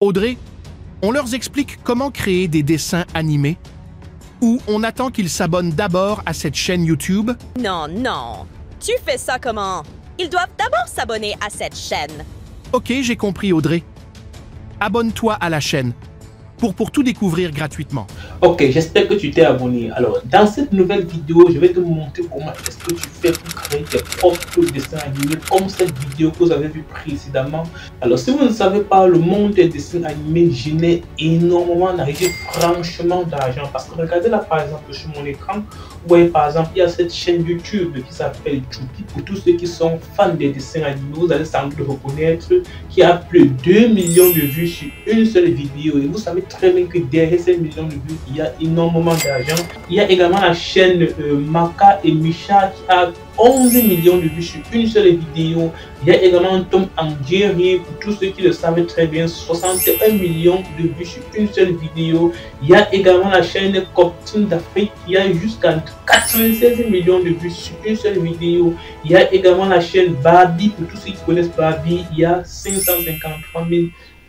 Audrey, on leur explique comment créer des dessins animés ou on attend qu'ils s'abonnent d'abord à cette chaîne YouTube? Non, non. Tu fais ça comment? Ils doivent d'abord s'abonner à cette chaîne. Ok, j'ai compris Audrey. Abonne-toi à la chaîne pour tout découvrir gratuitement. Ok, j'espère que tu t'es abonné. Alors, dans cette nouvelle vidéo, je vais te montrer comment est-ce que tu fais pour créer tes propres dessins animés comme cette vidéo que vous avez vue précédemment. Alors, si vous ne savez pas, le monde des dessins animés génère énormément d'argent, franchement d'argent. Parce que regardez là, par exemple, sur mon écran, vous voyez par exemple, il y a cette chaîne YouTube qui s'appelle Choupi. Pour tous ceux qui sont fans des dessins animés, vous allez sans doute reconnaître qu'il y a plus de 2 millions de vues sur une seule vidéo. Et vous savez très bien que derrière ces millions de vues, il y a énormément d'argent. Il y a également la chaîne Maka et Micha qui a 11 millions de vues sur une seule vidéo. Il y a également Tom and Jerry, pour tous ceux qui le savent très bien, 61 millions de vues sur une seule vidéo. Il y a également la chaîne Coptine d'Afrique qui a jusqu'à 96 millions de vues sur une seule vidéo. Il y a également la chaîne Barbie, pour tous ceux qui connaissent Barbie, il y a 553 000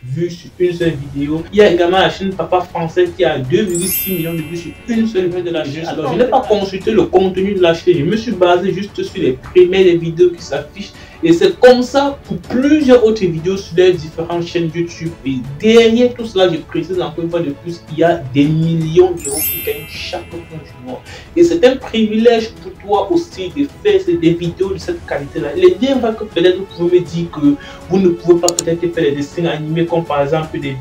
vues sur une seule vidéo. Il y a également la chaîne Papa Français qui a 2,6 millions de vues sur une seule vidéo de la chaîne. Alors, je n'ai pas consulté le contenu de la chaîne, je me suis basé juste sur les premières vidéos qui s'affichent. Et c'est comme ça pour plusieurs autres vidéos sur les différentes chaînes YouTube. Et derrière tout cela, je précise encore une fois de plus, il y a des millions d'euros qui gagnent chaque fin du mois. Et c'est un privilège pour toi aussi de faire des vidéos de cette qualité-là. Il est bien vrai que peut-être vous pouvez me dire que vous ne pouvez pas peut-être faire des dessins animés comme par exemple des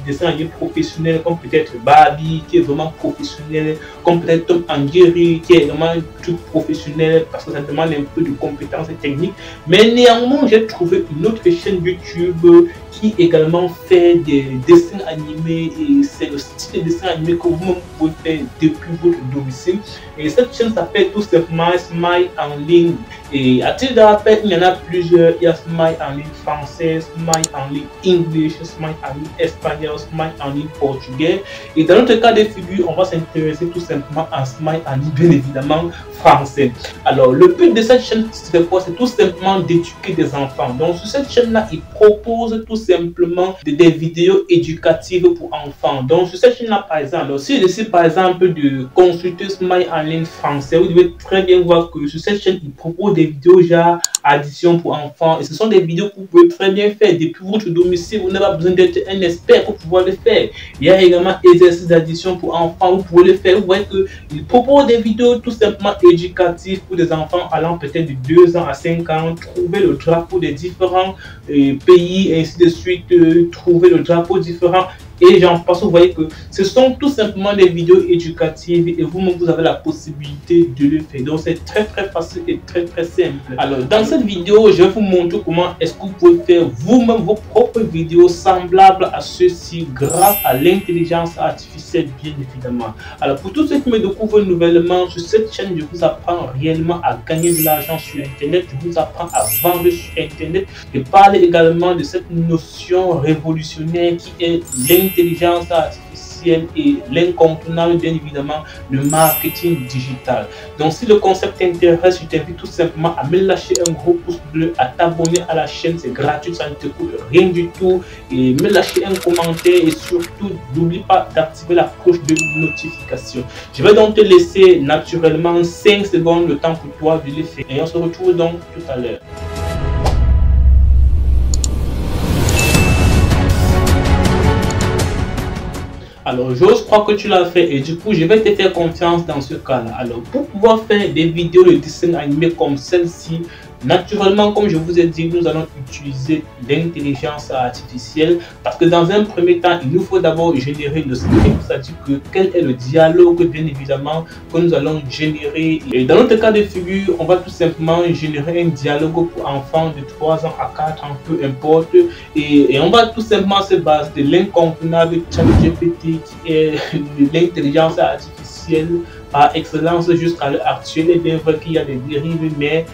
dessins animés professionnels comme peut-être Barbie qui est vraiment professionnel, comme peut-être Tom and Jerry qui est vraiment tout professionnel parce que ça demande un peu de compétences techniques. Mais néanmoins, j'ai trouvé une autre chaîne YouTube qui également fait des dessins animés et c'est le style de dessin animé que vous pouvez faire depuis votre domicile. Et cette chaîne s'appelle tout simplement Smile en ligne. Et à titre de rappel, il y en a plusieurs. Il y a Smile en ligne français, Smile en ligne English, Smile en ligne espagnol, Smile en ligne portugais. Et dans notre cas de figure, on va s'intéresser tout simplement à Smile en ligne, bien évidemment français. Alors, le but de cette chaîne, c'est quoi? C'est tout simplement d'éduquer des enfants. Donc, sur cette chaîne-là, il propose tout simplement des vidéos éducatives pour enfants. Donc, sur cette chaîne-là, par exemple, si je décide par exemple de consulter Smile en ligne français, vous devez très bien voir que sur cette chaîne, il propose des vidéos genre addition pour enfants. Et ce sont des vidéos que vous pouvez très bien faire depuis votre domicile. Vous n'avez pas besoin d'être un expert pour pouvoir le faire. Il y a également exercices d'addition pour enfants. Vous pouvez le faire. Vous voyez qu'il propose des vidéos tout simplement éducatives pour des enfants allant peut-être de 2 ans à 5 ans. Trouver le drapeau des différents pays et ainsi de suite. Trouver le drapeau différent. Et j'en passe, vous voyez que ce sont tout simplement des vidéos éducatives et vous-même vous avez la possibilité de le faire. Donc c'est très facile et très simple. Alors dans cette vidéo, je vais vous montrer comment est-ce que vous pouvez faire vous-même vos propres vidéos semblables à ceux-ci grâce à l'intelligence artificielle bien évidemment. Alors pour tous ceux qui me découvrent nouvellement sur cette chaîne, je vous apprends réellement à gagner de l'argent sur internet, je vous apprends à vendre sur internet et parler également de cette notion révolutionnaire qui est l'intelligence artificielle et l'incontournable bien évidemment le marketing digital. Donc si le concept t'intéresse, je t'invite tout simplement à me lâcher un gros pouce bleu, à t'abonner à la chaîne, c'est gratuit, ça ne te coûte rien du tout, et me lâcher un commentaire et surtout n'oublie pas d'activer la cloche de notification. Je vais donc te laisser naturellement 5 secondes de temps pour toi de le faire et on se retrouve donc tout à l'heure. Alors, j'ose croire que tu l'as fait et du coup, je vais te faire confiance dans ce cas-là. Alors, pour pouvoir faire des vidéos de dessin animé comme celle-ci, naturellement, comme je vous ai dit, nous allons utiliser l'intelligence artificielle parce que dans un premier temps, il nous faut d'abord générer le script, c'est-à-dire que quel est le dialogue, bien évidemment, que nous allons générer. Et dans notre cas de figure, on va tout simplement générer un dialogue pour enfants de 3 ans à 4 ans, peu importe. Et on va tout simplement se baser de l'incontournable ChatGPT qui est l'intelligence artificielle par excellence jusqu'à l'heure actuelle. Il est bien vrai qu'il y a des dérives, mais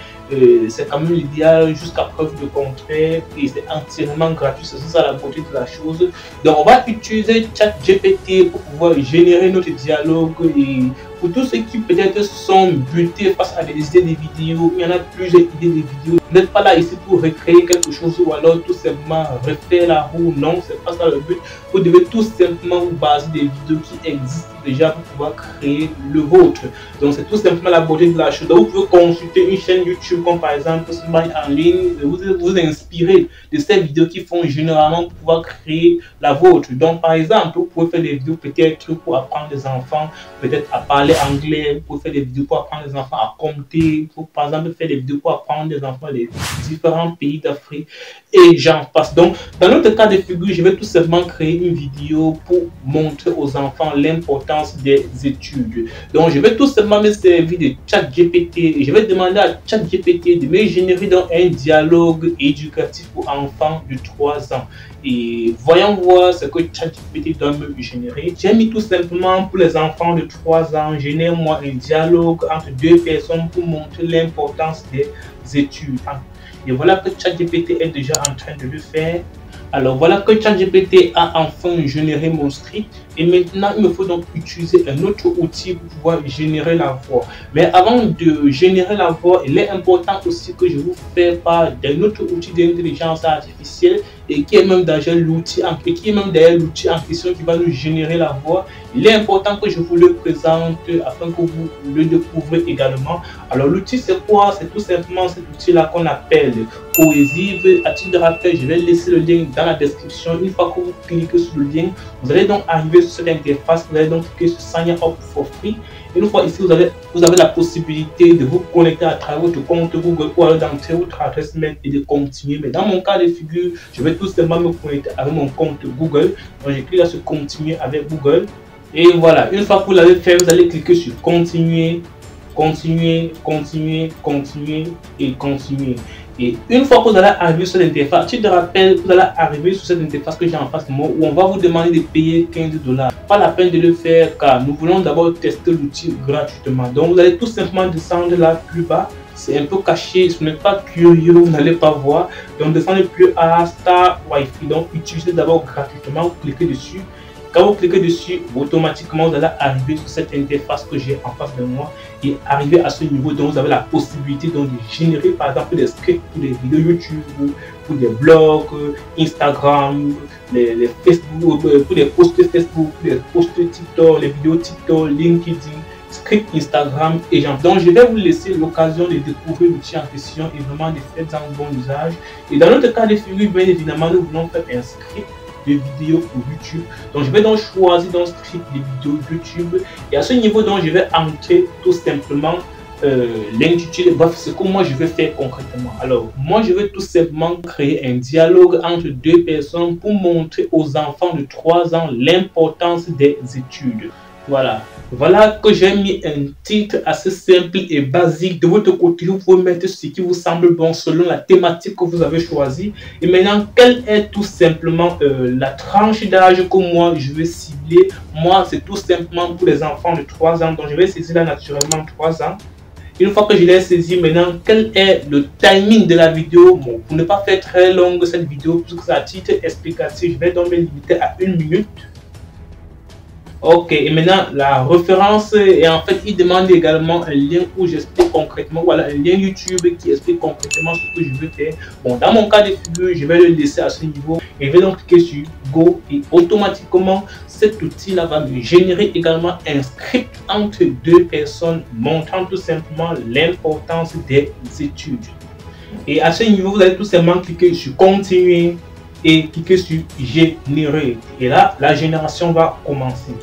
c'est quand même l'idéal jusqu'à preuve de contraire et c'est entièrement gratuit, c'est ça la beauté de la chose. Donc on va utiliser ChatGPT pour pouvoir générer notre dialogue et pour tous ceux qui peut-être sont butés face à des idées de vidéos, il y en a plusieurs idées de vidéos. Vous n'êtes pas là ici pour recréer quelque chose ou alors tout simplement refaire la roue, non, c'est pas ça le but. Vous devez tout simplement vous baser des vidéos qui existent déjà pour pouvoir créer le vôtre. Donc c'est tout simplement la beauté de la chose. Donc vous pouvez consulter une chaîne YouTube comme par exemple Smile en ligne, vous inspirer de ces vidéos qui font généralement pour pouvoir créer la vôtre. Donc par exemple, vous pouvez faire des vidéos peut-être pour apprendre les enfants, peut-être à parler anglais, vous pouvez faire des vidéos pour apprendre les enfants à compter, pour par exemple faire des vidéos pour apprendre les enfants des différents pays d'Afrique et j'en passe. Donc dans notre cas de figure, je vais tout simplement créer une vidéo pour montrer aux enfants l'importance des études. Donc je vais tout simplement me servir de ChatGPT et je vais demander à ChatGPT de me générer dans un dialogue éducatif pour enfants de 3 ans. Et voyons voir ce que ChatGPT doit me générer. J'ai mis tout simplement pour les enfants de 3 ans, génère-moi un dialogue entre deux personnes pour montrer l'importance des études. Et voilà que ChatGPT est déjà en train de le faire. Alors voilà que ChatGPT a enfin généré mon script et maintenant il me faut donc utiliser un autre outil pour pouvoir générer la voix. Mais avant de générer la voix, il est important aussi que je vous fasse part d'un autre outil d'intelligence artificielle et qui est même derrière l'outil en question qui va nous générer la voix. Il est important que je vous le présente afin que vous le découvrez également. Alors l'outil c'est quoi? C'est tout simplement cet outil là qu'on appelle Cohesive. À titre de rappel, je vais laisser le lien dans la description. Une fois que vous cliquez sur le lien, vous allez donc arriver sur cette interface, vous allez donc cliquer sur Sign Up for Free. Une fois ici, vous avez la possibilité de vous connecter à travers votre compte Google ou alors d'entrer votre adresse mail et de continuer. Mais dans mon cas de figure, je vais tout simplement me connecter avec mon compte Google. Donc je clique sur Continuer avec Google. Et voilà, une fois que vous l'avez fait, vous allez cliquer sur Continuer, Continuer, Continuer, Continuer et Continuer. Et une fois que vous allez arriver sur l'interface, titre de rappel, vous allez arriver sur cette interface que j'ai en face de moi où on va vous demander de payer 15 $. Pas la peine de le faire car nous voulons d'abord tester l'outil gratuitement. Donc vous allez tout simplement descendre là plus bas. C'est un peu caché, si vous n'êtes pas curieux, vous n'allez pas voir. Donc descendez plus à Star Wi-Fi. Donc utilisez d'abord gratuitement, vous cliquez dessus. Quand vous cliquez dessus, automatiquement vous allez arriver sur cette interface que j'ai en face de moi et arriver à ce niveau. Donc vous avez la possibilité donc, de générer par exemple des scripts pour des vidéos YouTube, pour des blogs, Instagram, les Facebook, pour des posts Facebook, pour des posts TikTok, les vidéos TikTok, LinkedIn, script Instagram et genre. Donc je vais vous laisser l'occasion de découvrir l'outil en question et vraiment de faire un bon usage. Et dans notre cas de figure, bien évidemment, nous voulons faire un script de vidéos pour YouTube. Donc je vais donc choisir dans script des vidéos YouTube et à ce niveau donc je vais entrer tout simplement l'intitulé. Bref, ce que moi je vais faire concrètement. Alors moi je vais tout simplement créer un dialogue entre deux personnes pour montrer aux enfants de 3 ans l'importance des études. Voilà que j'ai mis un titre assez simple et basique. De votre côté, vous pouvez mettre ce qui vous semble bon selon la thématique que vous avez choisie. Et maintenant, quelle est tout simplement la tranche d'âge que moi je vais cibler? Moi, c'est tout simplement pour les enfants de 3 ans. Donc, je vais saisir là naturellement 3 ans. Une fois que je l'ai saisi, maintenant, quel est le timing de la vidéo? Bon, pour ne pas faire très longue cette vidéo, puisque c'est à titre explicatif, je vais donc me limiter à 1 minute. Ok, et maintenant la référence, et en fait il demande également un lien où j'explique concrètement, voilà, un lien YouTube qui explique concrètement ce que je veux faire. Bon, dans mon cas de figure, je vais le laisser à ce niveau et je vais donc cliquer sur Go et automatiquement cet outil là va me générer également un script entre deux personnes montrant tout simplement l'importance des études. Et à ce niveau, vous allez tout simplement cliquer sur Continuer et cliquer sur Générer. Et là, la génération va commencer.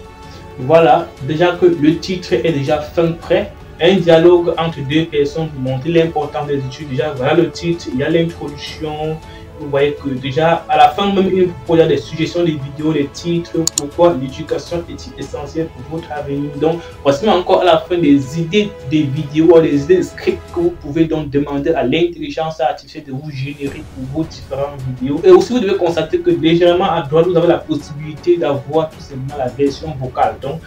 Voilà, déjà que le titre est déjà fin prêt. Un dialogue entre deux personnes pour montrer l'importance des études. Déjà, voilà le titre, il y a l'introduction. Vous voyez que déjà à la fin même il faut des suggestions des vidéos, des titres, pourquoi l'éducation est essentielle pour votre avenir. Donc voici encore à la fin des idées des vidéos, des idées de scripts que vous pouvez donc demander à l'intelligence artificielle de vous générer pour vos différentes vidéos. Et aussi vous devez constater que légèrement à droite vous avez la possibilité d'avoir tout simplement la version vocale. Donc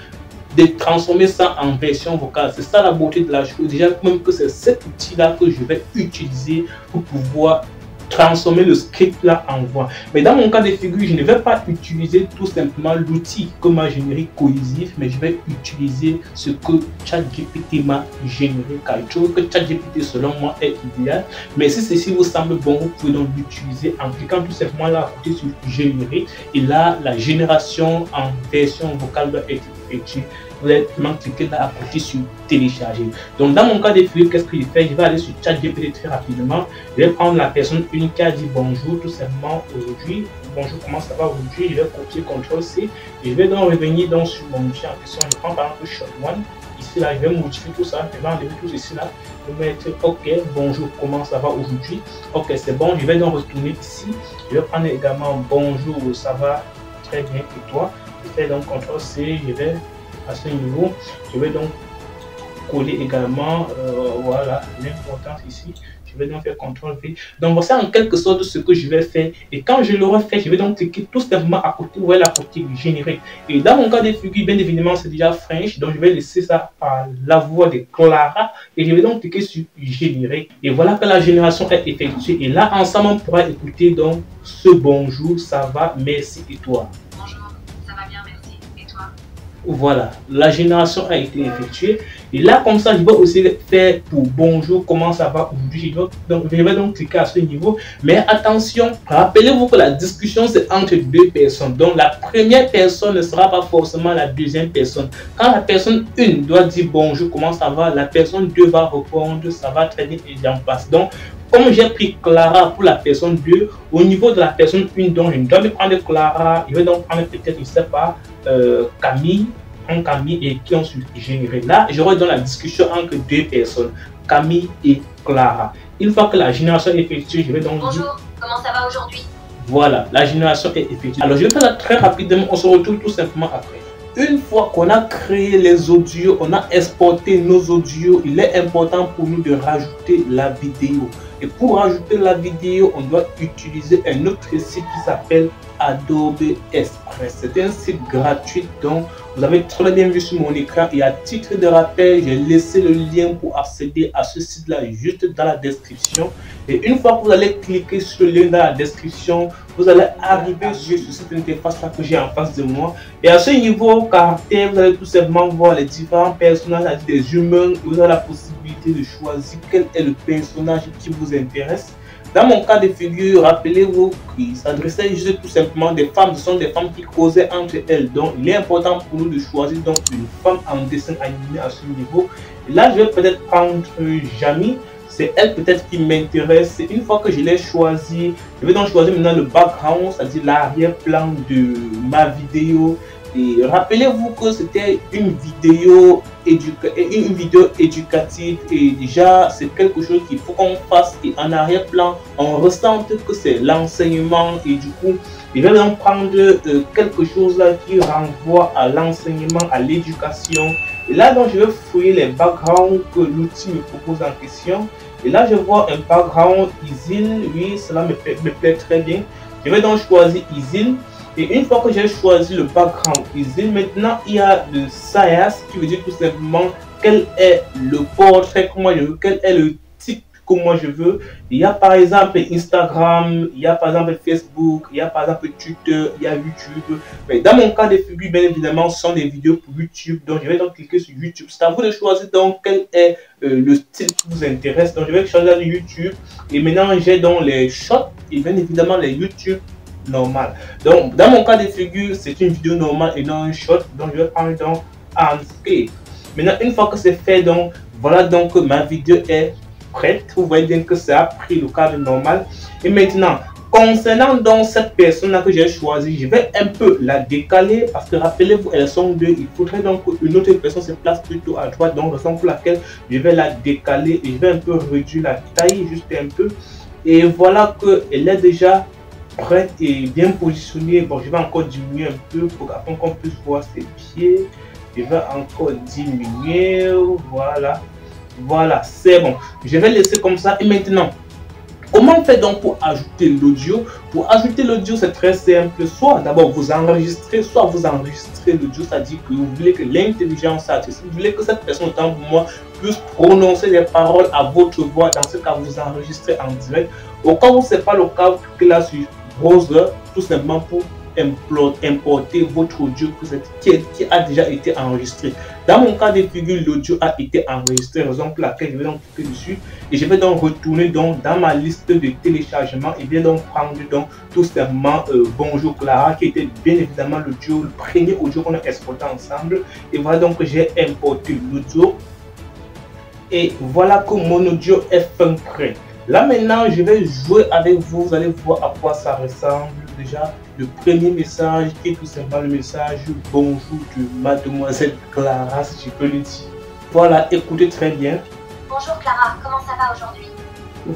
de transformer ça en version vocale. C'est ça la beauté de la chose. Déjà, même que c'est cet outil-là que je vais utiliser pour pouvoir transformer le script là en voix. Mais dans mon cas de figure, je ne vais pas utiliser tout simplement l'outil comme un générique cohésif, mais je vais utiliser ce que ChatGPT m'a généré, car je trouve que ChatGPT selon moi est idéal. Mais si ceci vous semble bon, vous pouvez donc l'utiliser en cliquant tout simplement là à côté sur générer, et là la génération en version vocale doit être effectuée. Vous allez cliquer là à côté sur télécharger. Donc dans mon cas de figure, qu'est-ce que je fais? Je vais aller sur ChatGPT très rapidement. Je vais prendre la personne une qui a dit bonjour tout simplement aujourd'hui. Bonjour, comment ça va aujourd'hui? Je vais copier CTRL-C et je vais donc revenir donc sur mon outil en question. Je prends par exemple Shot One. Ici là, je vais modifier tout ça. Je vais enlever tout ceci là. Je vais mettre OK, bonjour, comment ça va aujourd'hui? OK, c'est bon. Je vais donc retourner ici. Je vais prendre également bonjour, ça va très bien et toi? Je fais donc CTRL-C. Je vais à ce niveau, je vais donc coller également voilà l'importance ici. Je vais donc faire CTRL-V. Donc voici en quelque sorte ce que je vais faire, et quand je l'aurai fait, je vais donc cliquer tout simplement à côté, voilà, à côté générer. Et dans mon cas de figure, bien évidemment c'est déjà French, donc je vais laisser ça à la voix de Clara et je vais donc cliquer sur générer, et voilà que la génération est effectuée. Et là ensemble on pourra écouter donc ce bonjour, ça va, merci et toi. Voilà, la génération a été effectuée. Et là, comme ça, je vais aussi faire pour bonjour, comment ça va aujourd'hui. Je vais donc cliquer à ce niveau. Mais attention, rappelez-vous que la discussion, c'est entre deux personnes. Donc, la première personne ne sera pas forcément la deuxième personne. Quand la personne 1 doit dire bonjour, comment ça va, la personne 2 va répondre, ça va très bien et j'en passe. Donc, comme j'ai pris Clara pour la personne 2, au niveau de la personne 1, donc je dois me prendre Clara, je vais donc prendre peut-être, je ne sais pas, Camille et qui ont généré. Là, j'aurai dans la discussion entre deux personnes, Camille et Clara. Une fois que la génération est effectuée, je vais donc bonjour, dire, comment ça va aujourd'hui? Voilà, la génération est effectuée. Alors, je vais faire ça très rapidement, on se retrouve tout simplement après. Une fois qu'on a créé les audios, on a exporté nos audios, il est important pour nous de rajouter la vidéo. Et pour rajouter la vidéo, on doit utiliser un autre site qui s'appelle Adobe Express. C'est un site gratuit dont vous avez très bien vu sur mon écran, et à titre de rappel, j'ai laissé le lien pour accéder à ce site là juste dans la description. Et une fois que vous allez cliquer sur le lien dans la description, vous allez arriver sur cette interface là que j'ai en face de moi, et à ce niveau caractère, vous allez tout simplement voir les différents personnages des humains. Vous avez la possibilité de choisir quel est le personnage qui vous intéresse. Dans mon cas de figure, rappelez-vous qu'il s'adressait juste tout simplement des femmes. Ce sont des femmes qui causaient entre elles. Donc, il est important pour nous de choisir donc une femme en dessin animé à ce niveau. Et là, je vais peut-être prendre Jamie. C'est elle peut-être qui m'intéresse. Une fois que je l'ai choisi, je vais donc choisir maintenant le background, c'est-à-dire l'arrière-plan de ma vidéo. Et rappelez-vous que c'était une vidéo éducative, et déjà c'est quelque chose qu'il faut qu'on fasse, et en arrière-plan on ressente que c'est l'enseignement, et du coup je vais donc prendre quelque chose là qui renvoie à l'enseignement, à l'éducation. Et là donc je vais fouiller les backgrounds que l'outil me propose en question, et là je vois un background Isil. Oui, cela me plaît très bien. Je vais donc choisir Isil. Et une fois que j'ai choisi le background Isil, maintenant il y a le Sayas qui veut dire tout simplement quel est le portrait que moi je veux, quel est le type que moi je veux. Il y a par exemple Instagram, il y a par exemple Facebook, il y a par exemple Twitter, il y a YouTube. Mais dans mon cas de figure, bien évidemment, ce sont des vidéos pour YouTube. Donc je vais donc cliquer sur YouTube. C'est à vous de choisir donc quel est le style qui vous intéresse. Donc je vais changer de YouTube. Et maintenant j'ai donc les shorts et bien évidemment les YouTube normal. Donc dans mon cas de figure, c'est une vidéo normale et non un short. Donc je vais prendre donc Landscape. Maintenant une fois que c'est fait, donc voilà, donc ma vidéo est prête. Vous voyez bien que ça a pris le cadre normal. Et maintenant concernant donc cette personne là que j'ai choisi, je vais un peu la décaler parce que rappelez-vous, elles sont deux. Il faudrait donc qu'une autre personne se place plutôt à droite, donc raison pour laquelle je vais la décaler et je vais un peu réduire la taille juste un peu. Et voilà que elle est déjà prête et bien positionnée. Bon, je vais encore diminuer un peu pour afin qu'on puisse voir ses pieds. Je vais encore diminuer. Voilà, c'est bon. Je vais laisser comme ça. Et maintenant, Comment faire donc pour ajouter l'audio? Pour ajouter l'audio, c'est très simple. Soit d'abord vous enregistrez, soit vous enregistrez l'audio, c'est-à-dire que vous voulez que l'intelligence artificielle, vous voulez que cette personne, autant pour moi, puisse prononcer les paroles à votre voix. Dans ce cas, vous enregistrez en direct. Au cas où ce n'est pas le cas, cliquez là sur browser, tout simplement pour importer votre audio qui a déjà été enregistré. Dans mon cas de figure, l'audio a été enregistré, raison pour laquelle je vais donc cliquer dessus et je vais donc retourner donc dans ma liste de téléchargement et bien donc prendre donc tout simplement Bonjour Clara, qui était bien évidemment l'audio, le premier audio qu'on a exporté ensemble. Et voilà donc que j'ai importé l'audio et voilà que mon audio est fin prêt. Là maintenant, je vais jouer avec vous, vous allez voir à quoi ça ressemble. Déjà, le premier message qui est tout simplement le message bonjour de mademoiselle Clara, si je peux le dire. Voilà, écoutez très bien. Bonjour Clara, comment ça va aujourd'hui?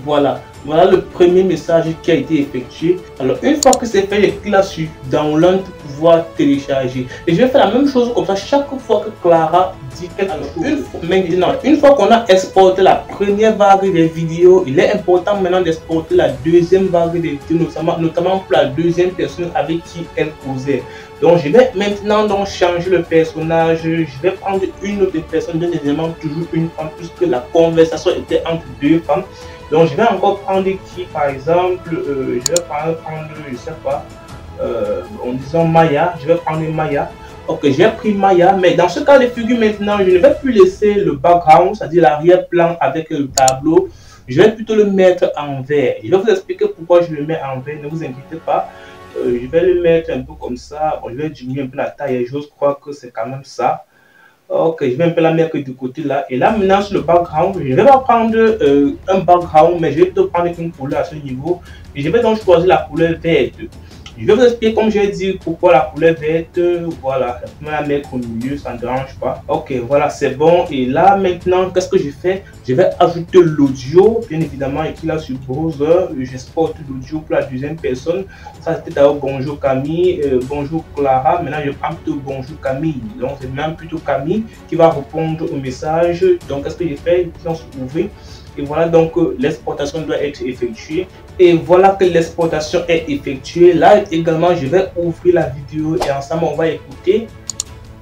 Voilà, voilà le premier message qui a été effectué. Alors une fois que c'est fait, je clique là sur download pour pouvoir télécharger. Et je vais faire la même chose comme ça chaque fois que Clara dit quelque chose. Maintenant, une fois qu'on a exporté la première vague des vidéos, il est important maintenant d'exporter la deuxième vague des vidéos, notamment pour la deuxième personne avec qui elle causait. Donc je vais maintenant donc changer le personnage, je vais prendre une autre personne, bien évidemment toujours une femme, puisque la conversation était entre deux femmes. Donc je vais encore prendre qui, par exemple, je vais prendre, je sais pas, en disant Maya, je vais prendre Maya. Ok, j'ai pris Maya, mais dans ce cas de figure maintenant, je ne vais plus laisser le background, c'est-à-dire l'arrière-plan avec le tableau. Je vais plutôt le mettre en vert. Je vais vous expliquer pourquoi je le mets en vert, ne vous inquiétez pas. Je vais le mettre un peu comme ça. Bon, je vais diminuer un peu la taille et j'ose croire que c'est quand même ça. Ok, je vais un peu la mettre du côté là. Et là, maintenant, sur le background, je ne vais pas prendre un background, mais je vais plutôt prendre une couleur à ce niveau. Et je vais donc choisir la couleur verte. Je vais vous expliquer, comme j'ai dit, pourquoi la couleur verte. Voilà, je vais la mettre au milieu, ça ne dérange pas. Ok, voilà, c'est bon. Et là, maintenant, qu'est-ce que je fais? Je vais ajouter l'audio, bien évidemment, écrit là sur browser. J'exporte l'audio pour la deuxième personne. Ça, c'était d'abord bonjour Camille, bonjour Clara. Maintenant, je prends plutôt bonjour Camille. Donc, c'est même plutôt Camille qui va répondre au message. Donc, qu'est-ce que j'ai fait? Je vais ouvrir. Et voilà donc l'exportation doit être effectuée. Et voilà que l'exportation est effectuée. Là également, je vais ouvrir la vidéo et ensemble on va écouter.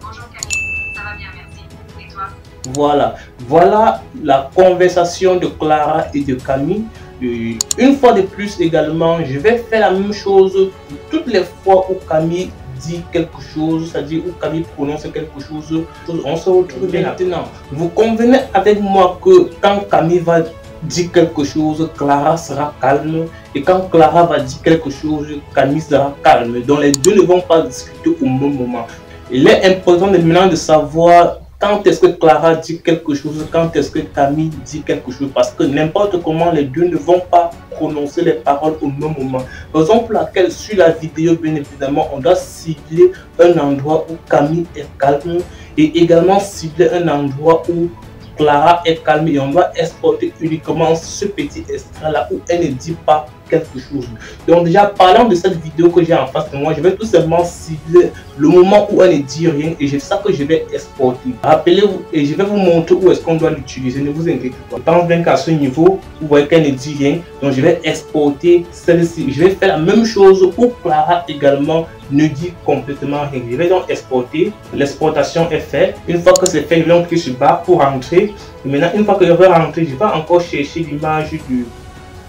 Bonjour Camille, ça va bien, merci. Et toi? Voilà, voilà la conversation de Clara et de Camille. Une fois de plus également, je vais faire la même chose toutes les fois où Camille dit quelque chose, c'est-à-dire où Camille prononce quelque chose, on se retrouve bien maintenant. Vous convenez avec moi que quand Camille va dire quelque chose, Clara sera calme, et quand Clara va dire quelque chose, Camille sera calme. Donc les deux ne vont pas discuter au même moment. Il est important maintenant de savoir quand est-ce que Clara dit quelque chose, quand est-ce que Camille dit quelque chose, parce que n'importe comment les deux ne vont pas prononcer les paroles au même moment. Raison pour laquelle sur la vidéo, bien évidemment, on doit cibler un endroit où Camille est calme et également cibler un endroit où Clara est calme et on doit exporter uniquement ce petit extrait là où elle ne dit pas quelque chose. Donc déjà parlant de cette vidéo que j'ai en face de moi, je vais tout simplement cibler le moment où elle ne dit rien et c'est ça que je vais exporter. Rappelez-vous et je vais vous montrer où est-ce qu'on doit l'utiliser, ne vous inquiétez pas. Je pense bien qu'à ce niveau, vous voyez qu'elle ne dit rien, donc je vais exporter celle-ci. Je vais faire la même chose où Clara également ne dit complètement rien. Je vais donc exporter, l'exportation est faite. Une fois que c'est fait, je vais donc cliquer sur barre pour rentrer. Et maintenant, une fois que je vais rentrer, je vais encore chercher l'image du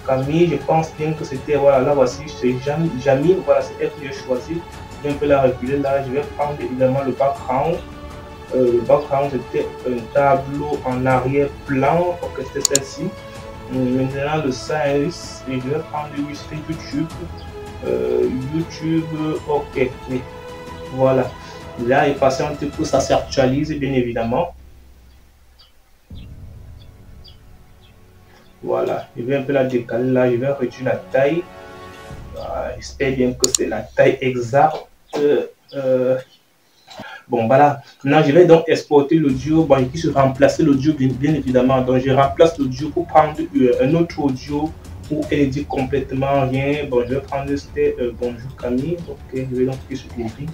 Camille. Je pense bien que c'était, voilà, là voici, c'est Jamie, voilà, c'est elle que j'ai choisi. Je vais un peu la reculer là, je vais prendre évidemment le background. Le background c'était un tableau en arrière-plan, ok, c'était celle-ci. Maintenant le size, et je vais prendre YouTube. YouTube, ok, voilà. Là, il passe un petit peu, ça s'actualise bien évidemment. Voilà, je vais un peu la décaler là, je vais réduire la taille. J'espère bien que c'est la taille exacte. Bon, voilà. Maintenant, je vais donc exporter l'audio. Bon, je peux remplacer l'audio bien évidemment. Donc, je remplace l'audio pour prendre un autre audio où elle dit complètement rien. Bon, je vais prendre c'était bonjour Camille. Ok, je vais donc cliquer sur ouvrir.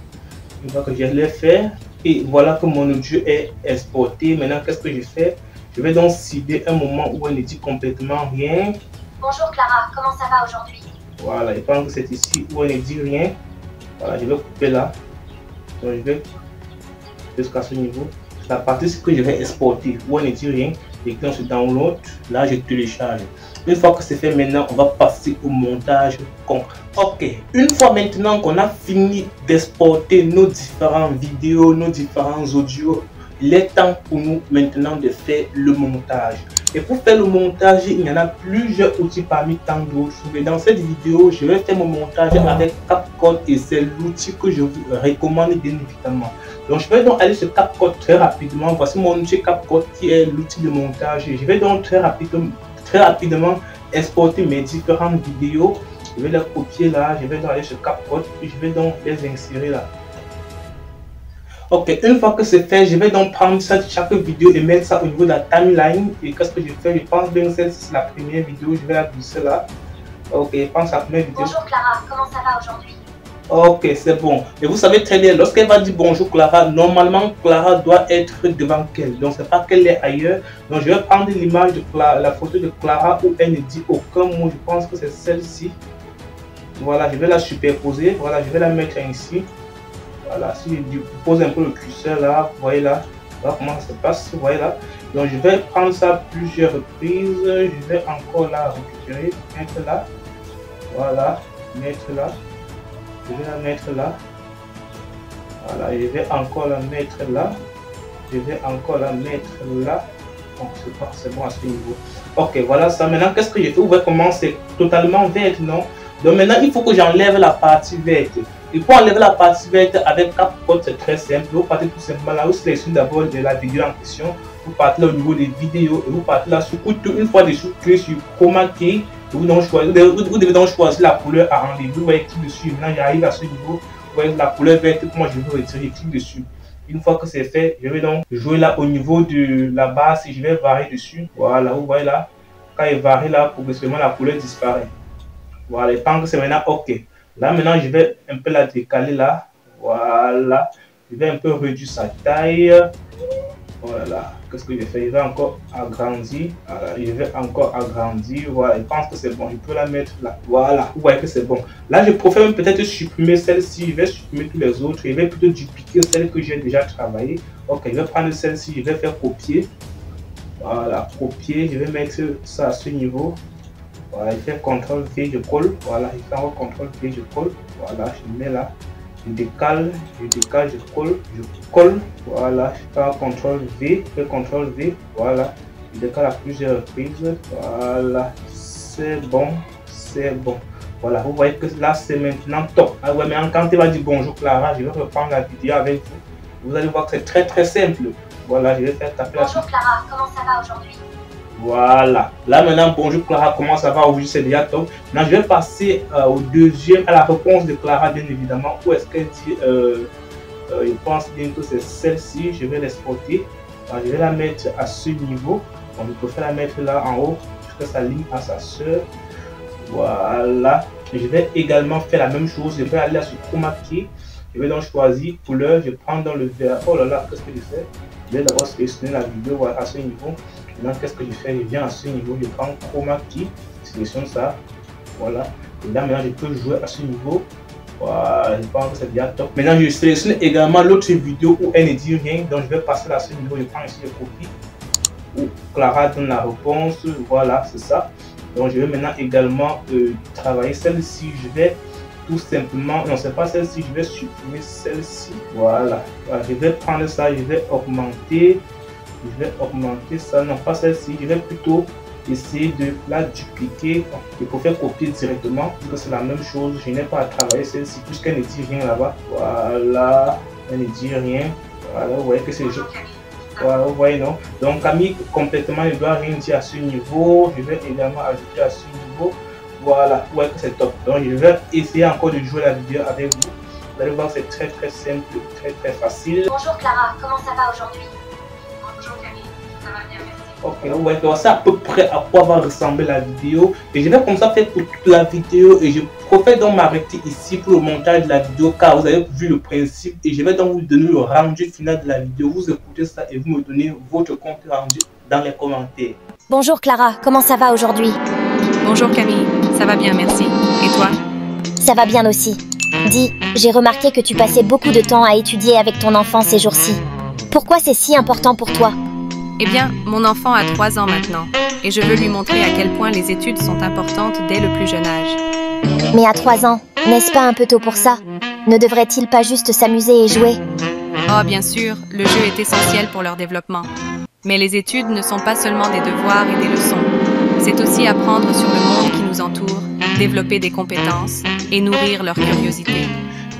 Une fois que je l'ai fait, et voilà que mon audio est exporté. Maintenant, qu'est-ce que je fais? Je vais donc cibler un moment où elle ne dit complètement rien. Bonjour Clara, comment ça va aujourd'hui? Voilà, je pense que c'est ici où elle ne dit rien. Voilà, je vais couper là. Donc je vais jusqu'à ce niveau. La partie que je vais exporter où elle ne dit rien. Et quand je download, là je télécharge. Une fois que c'est fait, maintenant on va passer au montage concret. Ok, une fois maintenant qu'on a fini d'exporter nos différentes vidéos, nos différents audios, il est temps pour nous maintenant de faire le montage. Et pour faire le montage, il y en a plusieurs outils parmi tant d'autres. Mais dans cette vidéo, je vais faire mon montage avec CapCut et c'est l'outil que je vous recommande bien évidemment. Donc je vais donc aller sur CapCut très rapidement. Voici mon outil CapCut qui est l'outil de montage. Et je vais donc très rapidement exporter mes différentes vidéos. Je vais les copier là, je vais donc aller sur CapCut puis je vais donc les insérer là. Ok, une fois que c'est fait, je vais donc prendre chaque vidéo et mettre ça au niveau de la timeline. Et qu'est-ce que je fais? Je pense bien que c'est la première vidéo, je vais la glisser là. Ok, je pense à la première vidéo. Bonjour Clara, comment ça va aujourd'hui? Ok, c'est bon. Et vous savez très bien, lorsqu'elle va dire bonjour Clara, normalement Clara doit être devant elle. Donc c'est pas qu'elle est ailleurs. Donc je vais prendre l'image de Clara, la photo de Clara où elle ne dit aucun mot. Je pense que c'est celle-ci. Voilà, je vais la superposer. Voilà, je vais la mettre ici. Voilà, si je pose un peu le curseur là, vous voyez là, voilà comment ça se passe, vous voyez là. Donc je vais prendre ça plusieurs reprises, je vais encore la récupérer, mettre là, voilà, mettre là, je vais la mettre là, voilà, je vais encore la mettre là, je vais encore la mettre là. Donc c'est bon à ce niveau. Ok, voilà ça. Maintenant qu'est-ce que je fais? Vous voyez comment c'est totalement vert, non? Donc maintenant il faut que j'enlève la partie verte. Et pour enlever la partie verte avec CapCut, c'est très simple. Vous partez tout simplement là, vous sélectionnez d'abord de la vidéo en question. Vous partez là au niveau des vidéos et vous partez là sur une fois dessus, cliquez sur Chroma Key. Vous devez donc choisir la couleur à enlever. Vous voyez, clique dessus. Maintenant j'arrive à ce niveau. Vous voyez la couleur verte que moi je veux retirer. Clique dessus. Une fois que c'est fait, je vais donc jouer là au niveau de la base et je vais varier dessus. Voilà, vous voyez là. Quand il varie là, progressivement la couleur disparaît. Voilà, je pense que c'est maintenant OK. Là, maintenant, je vais un peu la décaler là. Voilà. Je vais un peu réduire sa taille. Voilà. Qu'est-ce que je fais? Je vais encore agrandir. Voilà. Je vais encore agrandir. Voilà. Je pense que c'est bon. Je peux la mettre là. Voilà. Vous voyez que c'est bon. Là, je préfère peut-être supprimer celle-ci. Je vais supprimer tous les autres. Je vais plutôt dupliquer celle que j'ai déjà travaillé. Ok. Je vais prendre celle-ci. Je vais faire copier. Voilà. Copier. Je vais mettre ça à ce niveau. Voilà, je fais CTRL V, je colle. Voilà, je fais encore CTRL V, je colle. Voilà, je mets là. Je décale, je colle. Voilà, je fais CTRL V, je fais CTRL V. Voilà, je décale à plusieurs reprises. Voilà, c'est bon, c'est bon. Voilà, vous voyez que là c'est maintenant top. Ah ouais, mais quand il va dire bonjour Clara, je vais reprendre la vidéo avec vous. Vous allez voir que c'est très simple. Voilà, je vais faire taper la. Bonjour Clara, comment ça va aujourd'hui? Voilà, là maintenant bonjour Clara, comment ça va aujourd'hui? C'est déjà top. Maintenant je vais passer au deuxième, à la réponse de Clara bien évidemment. Où est-ce qu'elle dit je pense bien que c'est celle-ci. Je vais l'exporter. Je vais la mettre à ce niveau. Donc je préfère la mettre là en haut puisque ça ligne à sa soeur. Voilà, je vais également faire la même chose. Je vais aller sur Chroma Key. Je vais donc choisir couleur. Je prends dans le vert. Oh là là, qu'est-ce que je fais? Je vais d'abord sélectionner la vidéo. Voilà, à ce niveau. Maintenant, qu'est-ce que je fais? Je viens à ce niveau, je prends Chroma Key, je sélectionne ça, voilà. Et là, maintenant, je peux jouer à ce niveau. Voilà, je pense que c'est bien top. Maintenant, je sélectionne également l'autre vidéo où elle ne dit rien. Donc, je vais passer là à ce niveau, je prends ici le copie. Où Clara donne la réponse. Voilà, c'est ça. Donc, je vais maintenant également travailler celle-ci. Je vais tout simplement, non, c'est pas celle-ci, je vais supprimer celle-ci. Voilà. Voilà, je vais prendre ça, je vais augmenter. Je vais augmenter ça, non pas celle-ci, je vais plutôt essayer de la dupliquer. Il faut faire copier directement, parce que c'est la même chose. Je n'ai pas à travailler celle-ci, puisqu'elle ne dit rien là-bas. Voilà, elle ne dit rien. Voilà, vous voyez que c'est juste. Voilà, vous voyez, non? Donc, Camille, complètement, il ne doit rien dire à ce niveau. Je vais également ajouter à ce niveau. Voilà, vous voyez que c'est top. Donc, je vais essayer encore de jouer la vidéo avec vous. Vous allez voir, c'est très simple, très facile. Bonjour Clara, comment ça va aujourd'hui? Bonjour Camille, ça va bien, merci. Ok, vous voyez, c'est à peu près à quoi va ressembler la vidéo. Et je vais comme ça faire pour toute la vidéo. Et je préfère donc m'arrêter ici pour le montage de la vidéo car vous avez vu le principe. Et je vais donc vous donner le rendu final de la vidéo. Vous écoutez ça et vous me donnez votre compte rendu dans les commentaires. Bonjour Clara, comment ça va aujourd'hui? Bonjour Camille, ça va bien, merci. Et toi? Ça va bien aussi. Dis, j'ai remarqué que tu passais beaucoup de temps à étudier avec ton enfant ces jours-ci. Pourquoi c'est si important pour toi? Eh bien, mon enfant a 3 ans maintenant, et je veux lui montrer à quel point les études sont importantes dès le plus jeune âge. Mais à 3 ans, n'est-ce pas un peu tôt pour ça? Ne devrait-il pas juste s'amuser et jouer? Oh, bien sûr, le jeu est essentiel pour leur développement. Mais les études ne sont pas seulement des devoirs et des leçons. C'est aussi apprendre sur le monde qui nous entoure, développer des compétences et nourrir leur curiosité.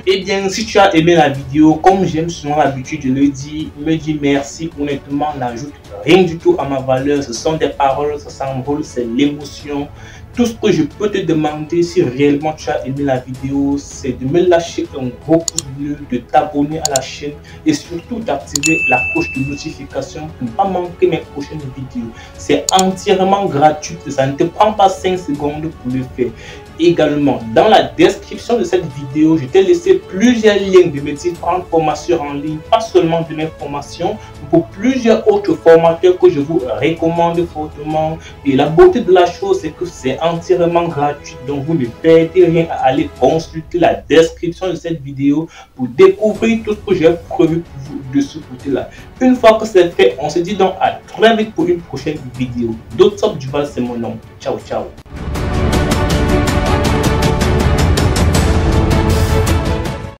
Eh bien, si tu as aimé la vidéo, comme j'aime souvent l'habitude de le dire, me dis merci. Honnêtement, n'ajoute rien du tout à ma valeur. Ce sont des paroles, ça s'envole, c'est l'émotion. Tout ce que je peux te demander, si réellement tu as aimé la vidéo, c'est de me lâcher un gros pouce bleu, de t'abonner à la chaîne et surtout d'activer la cloche de notification pour ne pas manquer mes prochaines vidéos. C'est entièrement gratuit, ça ne te prend pas 5 secondes pour le faire. Également, dans la description de cette vidéo, je t'ai laissé plusieurs liens de mes différentes formations en ligne, pas seulement de mes formations, mais pour plusieurs autres formateurs que je vous recommande fortement. Et la beauté de la chose, c'est que c'est entièrement gratuit, donc vous ne perdez rien à aller consulter la description de cette vidéo pour découvrir tout ce que j'ai prévu pour vous de ce côté-là. Une fois que c'est fait, on se dit donc à très vite pour une prochaine vidéo. Dotop Duval, c'est mon nom. Ciao, ciao.